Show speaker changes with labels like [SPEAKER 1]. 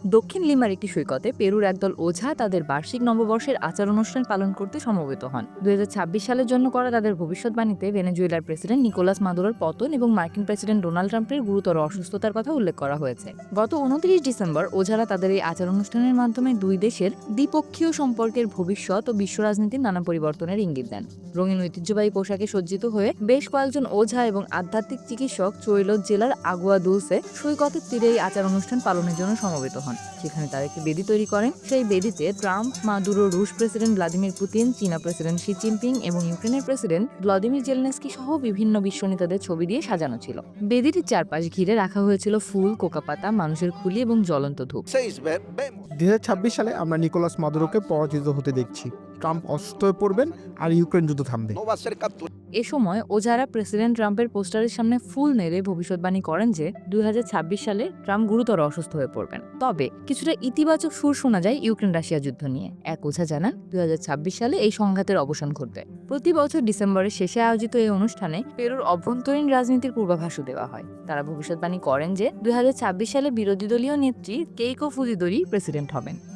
[SPEAKER 1] দক্ষিণ লিমার একটি সৈকতে পেরুর একদল ওঝা তাদের বার্ষিক নববর্ষের আচার অনুষ্ঠান পালন করতে সমবেত হন। 2026 সালের জন্য করা তাদের ভবিষ্যৎবাণীতে ভেনেজুয়েলার প্রেসিডেন্ট নিকোলাস মাদুরোর পতন এবং মার্কিন প্রেসিডেন্ট ডোনাল্ড ট্রাম্পের গুরুতর অসুস্থতার কথা উল্লেখ করা হয়েছে। গত 29 ডিসেম্বর ওঝারা তাদের এই আচার অনুষ্ঠানের মাধ্যমে দুই দেশের দ্বিপক্ষীয় সম্পর্কের ভবিষ্যৎ ও বিশ্ব রাজনীতির নানা পরিবর্তনের ইঙ্গিত দেন। রঙিন ঐতিহ্যবাহী পোশাকে সজ্জিত হয়ে বেশ কয়েকজন ওঝা এবং আধ্যাত্মিক চিকিৎসক চৈলত জেলার আগুয়া দুলসে সৈকতের তীরে এই আচার অনুষ্ঠান পালনের জন্য সমবেত হন। সেখানে তারা একটি বেদি তৈরি করেন। সেই বেদিতে ট্রাম্প, মাদুরো, রুশ প্রেসিডেন্ট ভ্লাদিমির পুতিন, চীনা প্রেসিডেন্ট শি জিনপিং এবং ইউক্রেনের প্রেসিডেন্ট ভ্লাদিমির জেলেনস্কি সহ বিভিন্ন বিশ্ব নেতাদের ছবি দিয়ে সাজানো ছিল। বেদিটির চারপাশ ঘিরে রাখা হয়েছিল ফুল, কোকাপাতা, মানুষের খুলি এবং জ্বলন্ত ধূপ।
[SPEAKER 2] 2026 সালে আমরা নিকোলাস মাদুরোকে পরাজিত হতে দেখছি। ট্রাম্প অসুস্থ হয়ে পড়বেন আর ইউক্রেন যুদ্ধ থামবে।
[SPEAKER 1] এ সময় ওঝারা প্রেসিডেন্ট ট্রাম্পের পোস্টারের সামনে ফুল নেড়ে ভবিষ্যৎবাণী করেন যে 2026 সালে ট্রাম্প গুরুতর অসুস্থ হয়ে পড়বেন। তবে কিছুটা ইতিবাচক সুর শোনা যায় ইউক্রেন রাশিয়া যুদ্ধ নিয়ে। এক ওঝা জানান 2026 সালে এই সংঘাতের অবসান ঘটবে। প্রতি বছর ডিসেম্বরের শেষে আয়োজিত এই অনুষ্ঠানে পেরুর অভ্যন্তরীণ রাজনীতির পূর্বাভাসও দেওয়া হয়। তারা ভবিষ্যৎবাণী করেন যে 2026 সালে বিরোধী দলীয় নেত্রী কেইকো ফুজিদোরি প্রেসিডেন্ট হবেন।